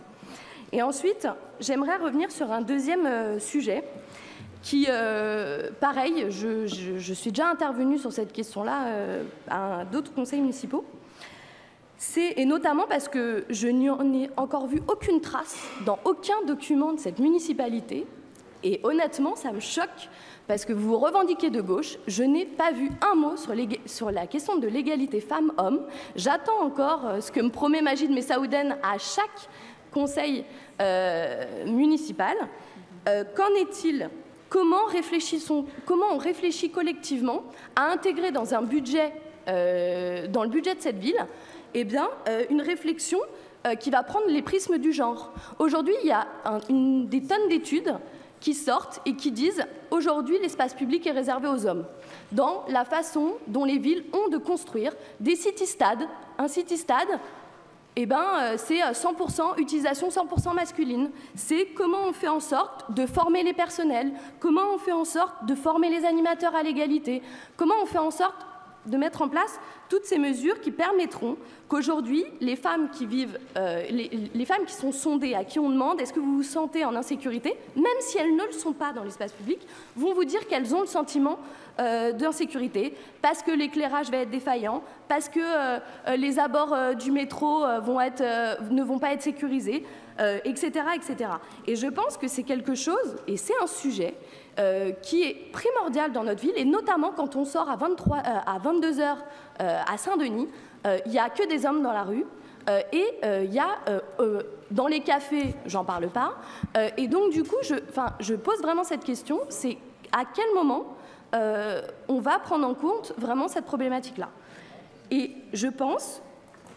Speaker 5: Et ensuite, j'aimerais revenir sur un deuxième sujet qui, pareil, je suis déjà intervenue sur cette question-là à d'autres conseils municipaux. Et notamment parce que je n'en ai encore vu aucune trace dans aucun document de cette municipalité. Et honnêtement, ça me choque parce que vous vous revendiquez de gauche. Je n'ai pas vu un mot sur la question de l'égalité femmes-hommes. J'attends encore ce que me promet Majid Messaouden à chaque conseil municipal. Qu'en est-il? Comment on réfléchit collectivement à intégrer dans un budget, dans le budget de cette ville, eh bien, une réflexion qui va prendre les prismes du genre. Aujourd'hui, il y a des tonnes d'études qui sortent et qui disent aujourd'hui l'espace public est réservé aux hommes, dans la façon dont les villes ont de construire des city-stades. Un city-stade, c'est 100% utilisation 100% masculine. C'est comment on fait en sorte de former les personnels, comment on fait en sorte de former les animateurs à l'égalité, comment on fait en sorte de mettre en place toutes ces mesures qui permettront qu'aujourd'hui, les femmes qui vivent, les femmes qui sont sondées, à qui on demande est-ce que vous vous sentez en insécurité, même si elles ne le sont pas dans l'espace public, vont vous dire qu'elles ont le sentiment d'insécurité, parce que l'éclairage va être défaillant, parce que les abords du métro ne vont pas être sécurisés, etc., etc. Et je pense que c'est quelque chose, et c'est un sujet, qui est primordial dans notre ville, et notamment quand on sort à 22h à Saint-Denis, il n'y a que des hommes dans la rue, et il y a dans les cafés, j'en parle pas, et donc du coup, je pose vraiment cette question, c'est à quel moment on va prendre en compte vraiment cette problématique-là. Et je pense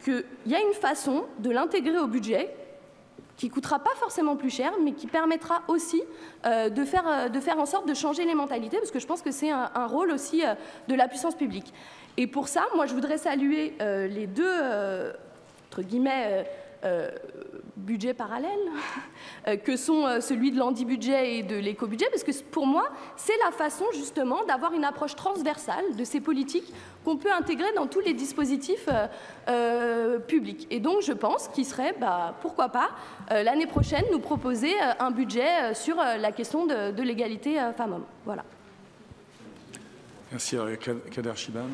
Speaker 5: qu'il y a une façon de l'intégrer au budget qui ne coûtera pas forcément plus cher, mais qui permettra aussi de faire en sorte de changer les mentalités, parce que je pense que c'est un rôle aussi de la puissance publique. Et pour ça, moi, je voudrais saluer les deux, entre guillemets, budgets parallèles, que sont celui de l'anti-budget et de l'éco-budget, parce que pour moi, c'est la façon justement d'avoir une approche transversale de ces politiques qu'on peut intégrer dans tous les dispositifs publics. Et donc, je pense qu'il serait, pourquoi pas, l'année prochaine, nous proposer un budget sur la question de l'égalité femmes-hommes. Voilà.
Speaker 1: Merci, Kader Chiban.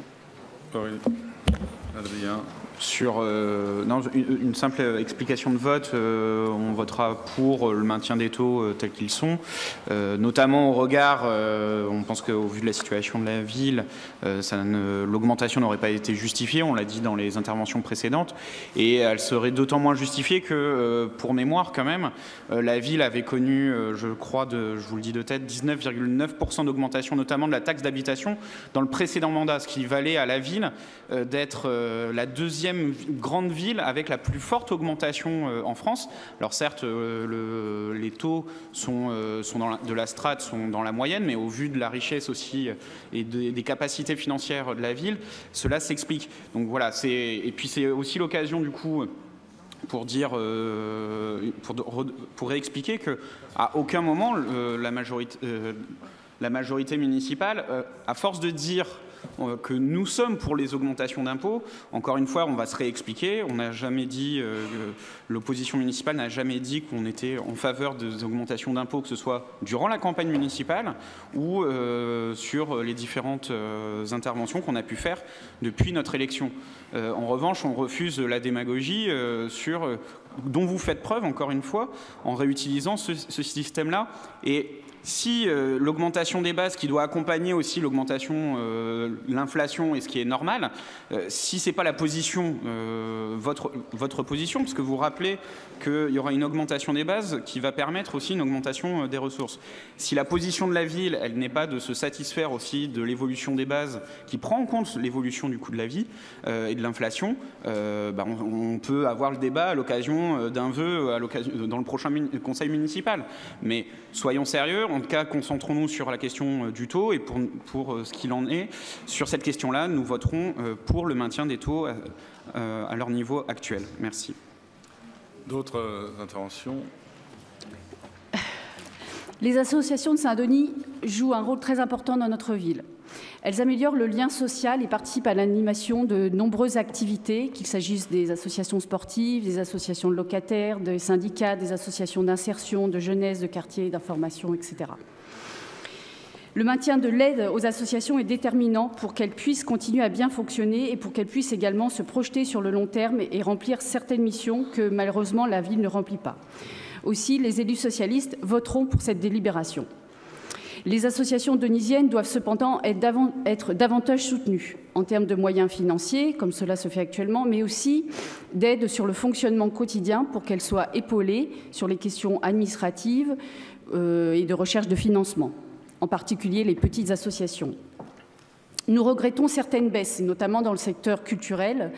Speaker 1: Adrien.
Speaker 2: Sur une simple explication de vote, on votera pour le maintien des taux tels qu'ils sont, notamment au regard, on pense qu'au vu de la situation de la ville, l'augmentation n'aurait pas été justifiée, on l'a dit dans les interventions précédentes, et elle serait d'autant moins justifiée que, pour mémoire quand même, la ville avait connu, je crois, je vous le dis de tête, 19,9% d'augmentation, notamment de la taxe d'habitation, dans le précédent mandat, ce qui valait à la ville d'être la deuxième grande ville avec la plus forte augmentation en France. Alors certes, les taux de la strate sont dans la moyenne, mais au vu de la richesse aussi et des capacités financières de la ville, cela s'explique. Donc voilà, et puis c'est aussi l'occasion du coup pour dire, pour réexpliquer que à aucun moment la majorité municipale, à force de dire que nous sommes pour les augmentations d'impôts. Encore une fois, on va se réexpliquer. On n'a jamais dit, l'opposition municipale n'a jamais dit qu'on était en faveur des augmentations d'impôts, que ce soit durant la campagne municipale ou sur les différentes interventions qu'on a pu faire depuis notre élection. En revanche, on refuse la démagogie dont vous faites preuve, encore une fois, en réutilisant ce système-là. Et si l'augmentation des bases qui doit accompagner aussi l'augmentation, l'inflation et ce qui est normal, si ce n'est pas la position, votre position, parce que vous rappelez qu'il y aura une augmentation des bases qui va permettre aussi une augmentation des ressources. Si la position de la ville, elle n'est pas de se satisfaire aussi de l'évolution des bases qui prend en compte l'évolution du coût de la vie et de l'inflation, on peut avoir le débat à l'occasion d'un vœu dans le prochain conseil municipal. Mais soyons sérieux. En tout cas, concentrons-nous sur la question du taux et pour ce qu'il en est. Sur cette question-là, nous voterons pour le maintien des taux à leur niveau actuel. Merci.
Speaker 1: D'autres interventions ?
Speaker 6: Les associations de Saint-Denis jouent un rôle très important dans notre ville. Elles améliorent le lien social et participent à l'animation de nombreuses activités, qu'il s'agisse des associations sportives, des associations de locataires, des syndicats, des associations d'insertion, de jeunesse, de quartier, d'information, etc. Le maintien de l'aide aux associations est déterminant pour qu'elles puissent continuer à bien fonctionner et pour qu'elles puissent également se projeter sur le long terme et remplir certaines missions que malheureusement la ville ne remplit pas. Aussi, les élus socialistes voteront pour cette délibération. Les associations denysiennes doivent cependant être davantage soutenues en termes de moyens financiers, comme cela se fait actuellement, mais aussi d'aide sur le fonctionnement quotidien pour qu'elles soient épaulées sur les questions administratives et de recherche de financement, en particulier les petites associations. Nous regrettons certaines baisses, notamment dans le secteur culturel,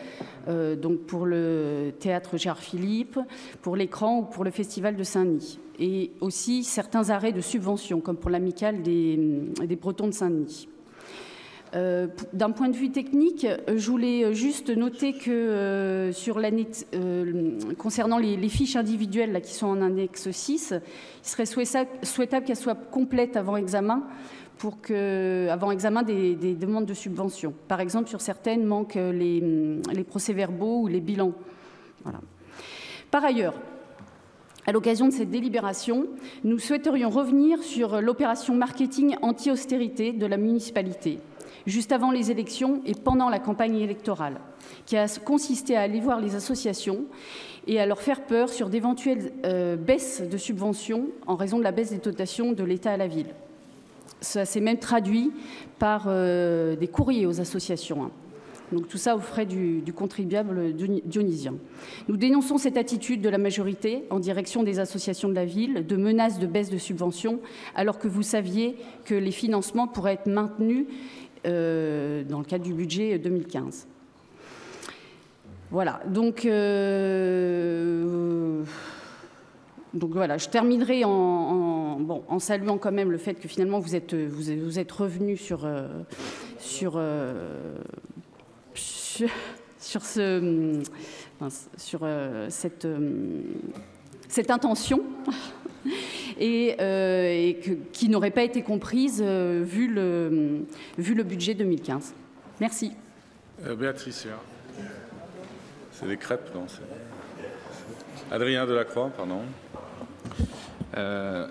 Speaker 6: donc pour le théâtre Gérard Philippe, pour l'écran ou pour le festival de Saint-Denis, et aussi certains arrêts de subventions, comme pour l'amicale des Bretons de Saint-Denis. D'un point de vue technique, je voulais juste noter que sur l'année, concernant les fiches individuelles là, qui sont en annexe 6, il serait souhaitable qu'elles soient complètes avant examen, avant examen des demandes de subvention. Par exemple, sur certaines manquent les procès-verbaux ou les bilans. Voilà. Par ailleurs, à l'occasion de cette délibération, nous souhaiterions revenir sur l'opération marketing anti-austérité de la municipalité, juste avant les élections et pendant la campagne électorale, qui a consisté à aller voir les associations et à leur faire peur sur d'éventuelles baisses de subventions en raison de la baisse des dotations de l'État à la ville. Ça s'est même traduit par des courriers aux associations. Donc tout ça aux frais du contribuable dionysien. Nous dénonçons cette attitude de la majorité en direction des associations de la ville, de menaces de baisse de subventions, alors que vous saviez que les financements pourraient être maintenus dans le cadre du budget 2015. Voilà, donc voilà, je terminerai en saluant quand même le fait que finalement vous êtes revenu sur cette intention qui n'aurait pas été comprise vu le budget 2015. Merci.
Speaker 1: Béatrice, c'est des crêpes, non? Adrien Delacroix, pardon.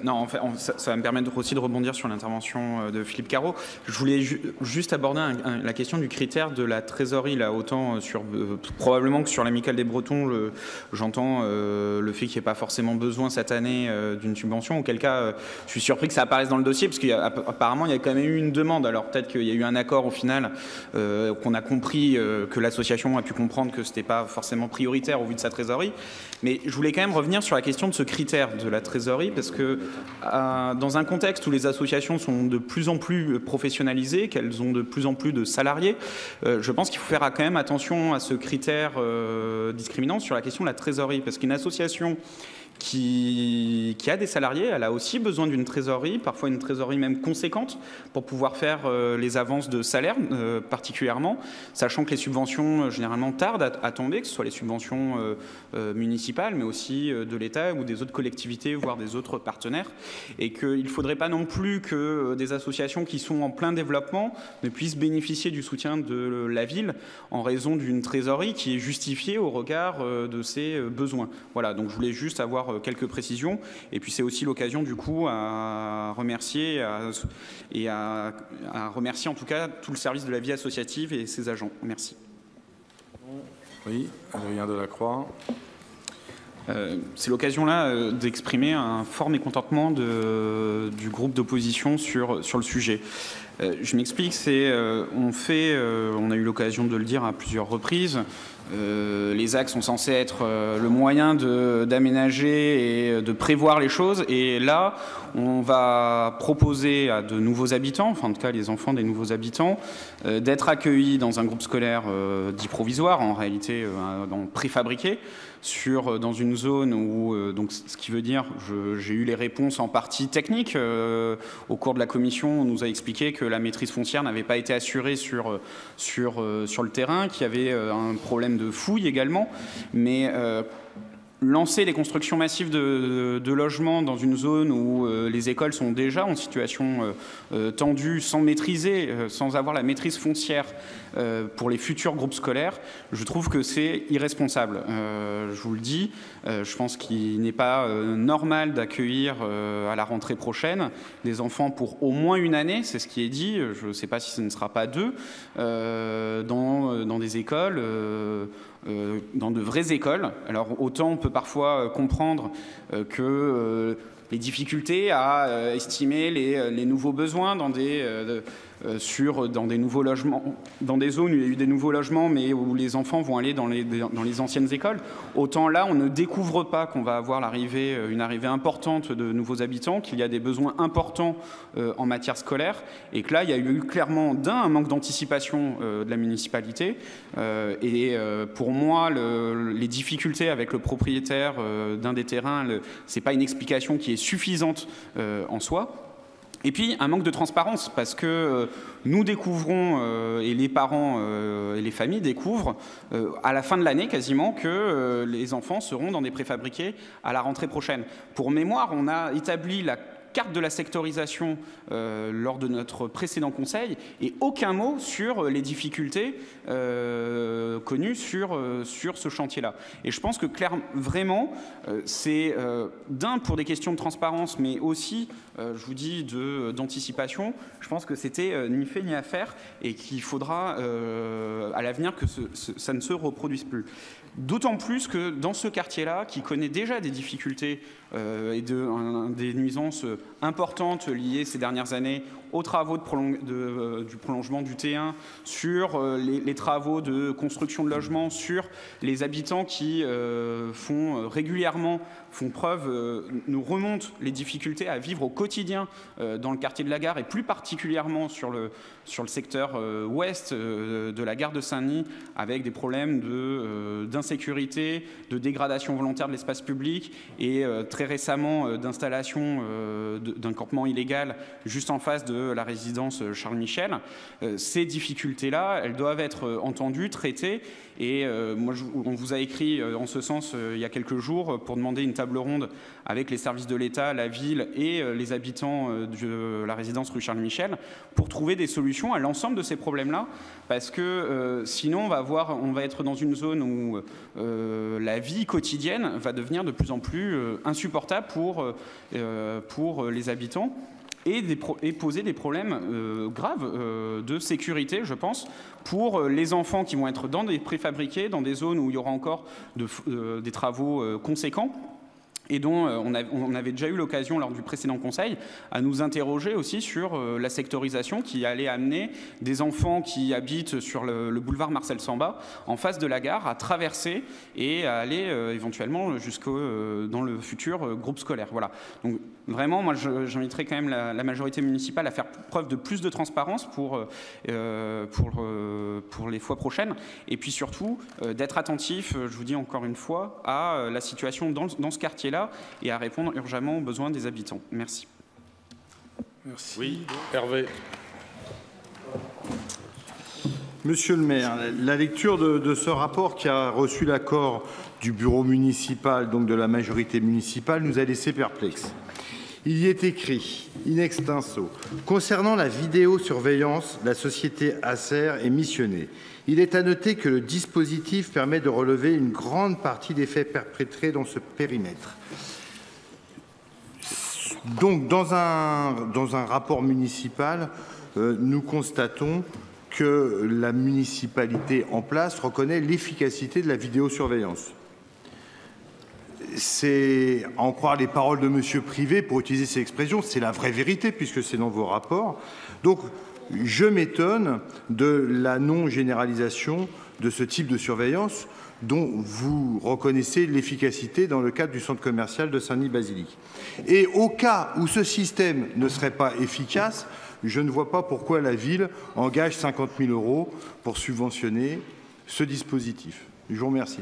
Speaker 2: Non, en fait, ça va me permettre aussi de rebondir sur l'intervention de Philippe Carreau. Je voulais juste aborder la question du critère de la trésorerie, là, autant sur probablement que sur l'Amicale des Bretons, j'entends le fait qu'il n'y ait pas forcément besoin cette année d'une subvention, auquel cas je suis surpris que ça apparaisse dans le dossier, parce qu'apparemment il y a quand même eu une demande. Alors peut-être qu'il y a eu un accord au final, qu'on a compris, que l'association a pu comprendre que ce n'était pas forcément prioritaire au vu de sa trésorerie. Mais je voulais quand même revenir sur la question de ce critère de la trésorerie, parce que dans un contexte où les associations sont de plus en plus professionnalisées, qu'elles ont de plus en plus de salariés, je pense qu'il faut faire quand même attention à ce critère discriminant sur la question de la trésorerie, parce qu'une association qui a des salariés, elle a aussi besoin d'une trésorerie, parfois une trésorerie même conséquente, pour pouvoir faire les avances de salaire particulièrement, sachant que les subventions généralement tardent à tomber, que ce soit les subventions municipales, mais aussi de l'État ou des autres collectivités, voire des autres partenaires, et qu'il ne faudrait pas non plus que des associations qui sont en plein développement ne puissent bénéficier du soutien de la ville en raison d'une trésorerie qui est justifiée au regard de ses besoins. Voilà, donc je voulais juste avoir quelques précisions, et puis c'est aussi l'occasion du coup à remercier et à remercier en tout cas tout le service de la vie associative et ses agents. Merci.
Speaker 1: Oui, Adrien Delacroix.
Speaker 2: C'est l'occasion là d'exprimer un fort mécontentement du groupe d'opposition sur le sujet. Je m'explique, on a eu l'occasion de le dire à plusieurs reprises, les axes sont censés être le moyen d'aménager et de prévoir les choses, et là on va proposer à de nouveaux habitants, enfin en tout cas les enfants des nouveaux habitants, d'être accueillis dans un groupe scolaire dit provisoire, en réalité préfabriqué, dans une zone où, donc, ce qui veut dire, j'ai eu les réponses en partie techniques. Au cours de la commission, on nous a expliqué que la maîtrise foncière n'avait pas été assurée sur le terrain, qu'il y avait un problème de fouille également, mais lancer les constructions massives de logements dans une zone où les écoles sont déjà en situation tendue, sans maîtriser, sans avoir la maîtrise foncière pour les futurs groupes scolaires, je trouve que c'est irresponsable. Je vous le dis, je pense qu'il n'est pas normal d'accueillir à la rentrée prochaine des enfants pour au moins une année, c'est ce qui est dit, je ne sais pas si ce ne sera pas 2, dans des écoles, dans de vraies écoles. Alors autant on peut parfois comprendre que les difficultés à estimer les nouveaux besoins dans des nouveaux logements, dans des zones où il y a eu des nouveaux logements, mais où les enfants vont aller dans les anciennes écoles. Autant là, on ne découvre pas qu'on va avoir une arrivée importante de nouveaux habitants, qu'il y a des besoins importants en matière scolaire, et que là, il y a eu clairement un manque d'anticipation de la municipalité. Pour moi, les difficultés avec le propriétaire d'un des terrains, c'est pas une explication qui est suffisante en soi. Et puis, un manque de transparence, parce que nous découvrons, et les parents et les familles découvrent, à la fin de l'année quasiment, que les enfants seront dans des préfabriqués à la rentrée prochaine. Pour mémoire, on a établi la carte de la sectorisation lors de notre précédent conseil et aucun mot sur les difficultés connues sur ce chantier-là. Et je pense que clairement, vraiment, c'est d'un pour des questions de transparence, mais aussi, je vous dis, d'anticipation. Je pense que c'était ni fait ni à faire et qu'il faudra à l'avenir que ça ne se reproduise plus. D'autant plus que dans ce quartier-là, qui connaît déjà des difficultés et des nuisances importantes liées ces dernières années aux travaux du prolongement du T1, sur les travaux de construction de logements, sur les habitants qui régulièrement font preuve, nous remontent les difficultés à vivre au quotidien dans le quartier de la Gare et plus particulièrement sur le secteur ouest de la gare de Saint-Denis, avec des problèmes d'insécurité, de dégradation volontaire de l'espace public et très récemment d'installation d'un campement illégal juste en face de la résidence Charles Michel. Ces difficultés-là, elles doivent être entendues, traitées. Et on vous a écrit en ce sens il y a quelques jours pour demander une table ronde avec les services de l'État, la ville et les habitants de la résidence rue Charles Michel pour trouver des solutions à l'ensemble de ces problèmes-là. Parce que sinon, on va être dans une zone où la vie quotidienne va devenir de plus en plus insupportable pour les habitants. Et poser des problèmes graves de sécurité, je pense, pour les enfants qui vont être dans des préfabriqués, dans des zones où il y aura encore des travaux conséquents, et dont on avait déjà eu l'occasion lors du précédent conseil à nous interroger aussi sur la sectorisation qui allait amener des enfants qui habitent sur le boulevard Marcel Samba en face de la gare à traverser et à aller éventuellement dans le futur groupe scolaire. Voilà. Donc vraiment, moi j'inviterais quand même la majorité municipale à faire preuve de plus de transparence pour les fois prochaines et puis surtout d'être attentif, je vous dis encore une fois, à la situation dans ce quartier-là et à répondre urgemment aux besoins des habitants. Merci.
Speaker 1: Merci. Oui, Hervé.
Speaker 7: Monsieur le maire, la lecture de ce rapport qui a reçu l'accord du bureau municipal, donc de la majorité municipale, nous a laissé perplexes. Il y est écrit, in extenso, concernant la vidéosurveillance, la société Acer est missionnée. Il est à noter que le dispositif permet de relever une grande partie des faits perpétrés dans ce périmètre. Donc, dans un rapport municipal, nous constatons que la municipalité en place reconnaît l'efficacité de la vidéosurveillance. C'est, à en croire les paroles de Monsieur Privé, pour utiliser ces expressions, c'est la vraie vérité, puisque c'est dans vos rapports. Donc, je m'étonne de la non-généralisation de ce type de surveillance dont vous reconnaissez l'efficacité dans le cadre du centre commercial de Saint-Denis-Basilique. Et au cas où ce système ne serait pas efficace, je ne vois pas pourquoi la ville engage 50 000 € pour subventionner ce dispositif. Je vous remercie.